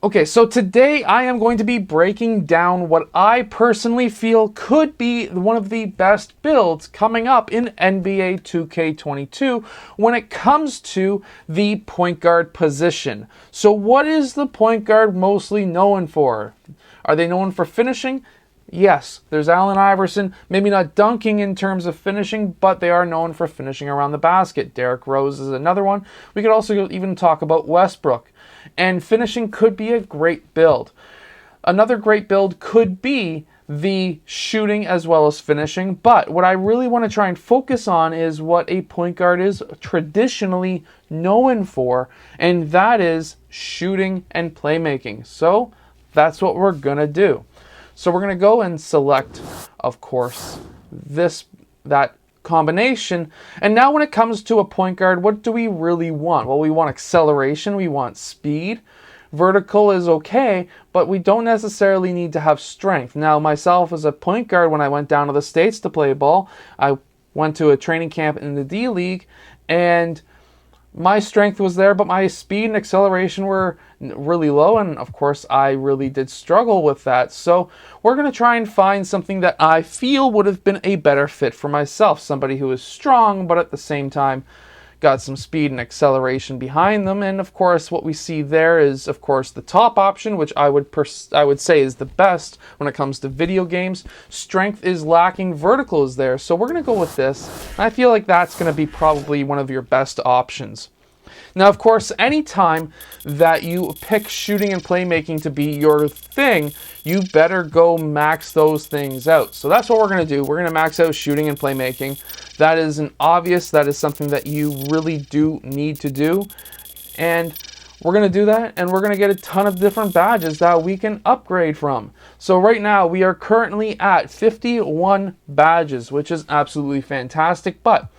Okay, so today I am going to be breaking down what I personally feel could be one of the best builds coming up in NBA 2K22 when it comes to the point guard position. So what is the point guard mostly known for? Are they known for finishing? Yes, there's Allen Iverson, maybe not dunking in terms of finishing, but they are known for finishing around the basket. Derrick Rose is another one. We could also even talk about Westbrook. And finishing could be a great build. Another great build could be the shooting as well as finishing, but what I really want to try and focus on is what a point guard is traditionally known for, and that is shooting and playmaking. So that's what we're going to do. So we're going to go and select, of course, that combination. And now when it comes to a point guard, what do we really want? Well, we want acceleration, we want speed. Vertical is okay, but we don't necessarily need to have strength. Now, myself as a point guard, when I went down to the States to play ball, I went to a training camp in the D League, and my strength was there, but my speed and acceleration were really low, and of course I really did struggle with that. So we're going to try and find something that I feel would have been a better fit for myself. Somebody who is strong, but at the same time got some speed and acceleration behind them. And of course what we see there is, of course, the top option, which I would say is the best when it comes to video games. Strength is lacking, vertical is there. So we're going to go with this. I feel like that's going to be probably one of your best options. Now, of course, anytime that you pick shooting and playmaking to be your thing, you better go max those things out. So that's what we're going to do. We're going to max out shooting and playmaking. That is that is something that you really do need to do. And we're going to do that, and we're going to get a ton of different badges that we can upgrade from. So right now, we are currently at 51 badges, which is absolutely fantastic. But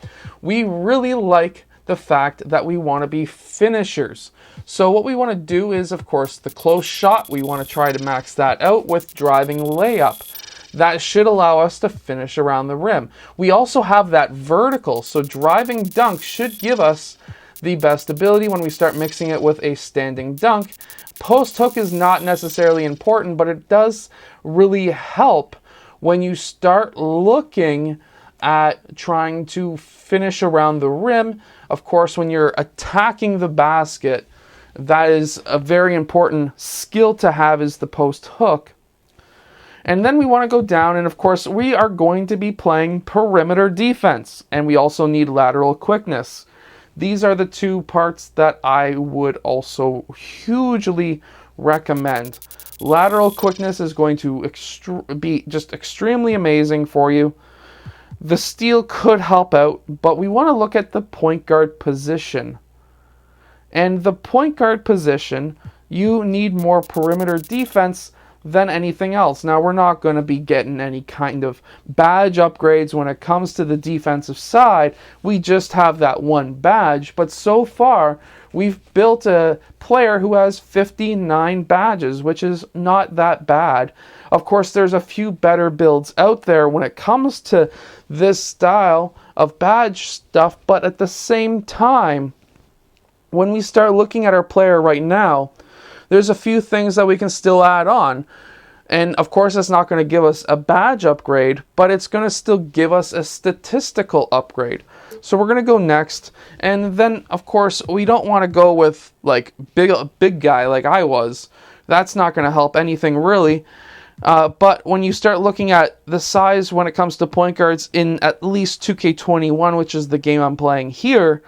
we really like the fact that we want to be finishers. So what we want to do is, of course, the close shot. We want to try to max that out with driving layup. That should allow us to finish around the rim. We also have that vertical, so driving dunk should give us the best ability when we start mixing it with a standing dunk. Post hook is not necessarily important, but it does really help when you start looking at trying to finish around the rim. Of course, when you're attacking the basket, that is a very important skill to have, is the post hook. And then we want to go down, and of course, we are going to be playing perimeter defense, and we also need lateral quickness. These are the two parts that I would also hugely recommend. Lateral quickness is going to be just extremely amazing for you. The steal could help out, but we want to look at the point guard position. And the point guard position, you need more perimeter defense than anything else. Now, we're not going to be getting any kind of badge upgrades when it comes to the defensive side. We just have that one badge, but so far we've built a player who has 59 badges, which is not that bad. Of course, there's a few better builds out there when it comes to this style of badge stuff, but at the same time, when we start looking at our player right now, there's a few things that we can still add on. And of course, it's not going to give us a badge upgrade, but it's going to still give us a statistical upgrade. So we're going to go next. And then, of course, we don't want to go with like big guy like I was. That's not going to help anything really. But when you start looking at the size when it comes to point guards in at least 2K21, which is the game I'm playing here,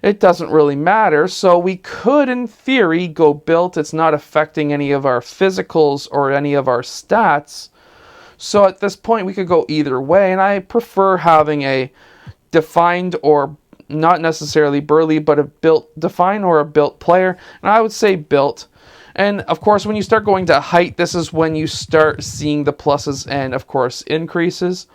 it doesn't really matter. So we could, in theory, go built. It's not affecting any of our physicals or any of our stats. So at this point, we could go either way. And I prefer having a defined, or not necessarily burly, but a built defined or a built player. And I would say built. And of course, when you start going to height, this is when you start seeing the pluses and, of course, increases.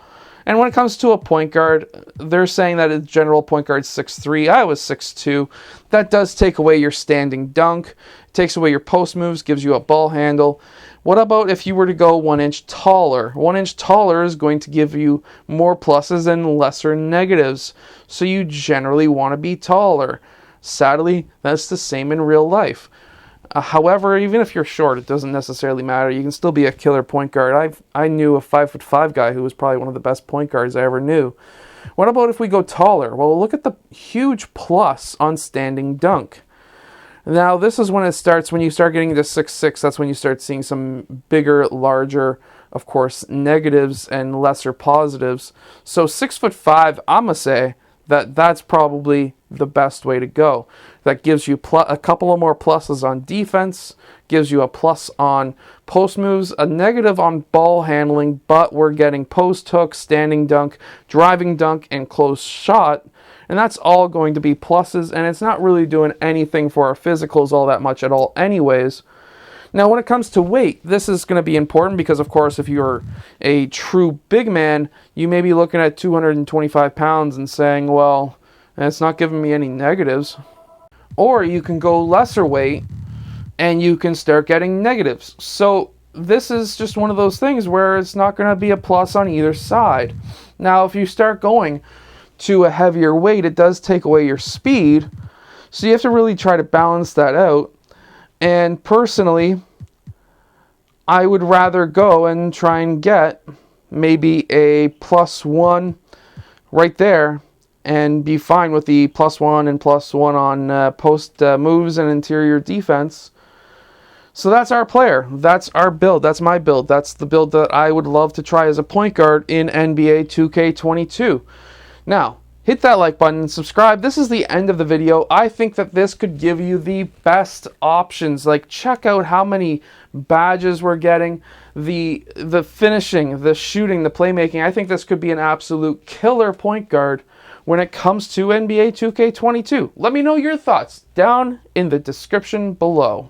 And when it comes to a point guard, they're saying that a general point guard 6'3". I was 6'2". That does take away your standing dunk, takes away your post moves, gives you a ball handle. What about if you were to go 1 inch taller? 1 inch taller is going to give you more pluses and lesser negatives. So you generally want to be taller. Sadly, that's the same in real life. However, even if you're short, it doesn't necessarily matter. You can still be a killer point guard. I knew a 5'5" guy who was probably one of the best point guards I ever knew. What about if we go taller? Well, look at the huge plus on standing dunk. Now, this is when it starts, when you start getting to 6'6", that's when you start seeing some bigger, larger, of course, negatives and lesser positives. So 6'5", I'm going to say that that's probably the best way to go. That gives you a couple of more pluses on defense, gives you a plus on post moves, a negative on ball handling, but we're getting post hook, standing dunk, driving dunk, and close shot. And that's all going to be pluses, and it's not really doing anything for our physicals all that much at all anyways. Now, when it comes to weight, this is going to be important because, of course, if you're a true big man, you may be looking at 225 pounds and saying, well, it's not giving me any negatives. Or you can go lesser weight and you can start getting negatives. So this is just one of those things where it's not going to be a plus on either side. Now, if you start going to a heavier weight, it does take away your speed. So you have to really try to balance that out. And personally, I would rather go and try and get maybe a +1 right there and be fine with the +1 and +1 on post moves and interior defense. So that's our player. That's our build. That's my build. That's the build that I would love to try as a point guard in NBA 2K22. Now, hit that like button and subscribe. This is the end of the video. I think that this could give you the best options. Like, check out how many badges we're getting, the finishing, the shooting, the playmaking. I think this could be an absolute killer point guard when it comes to NBA 2K22. Let me know your thoughts down in the description below.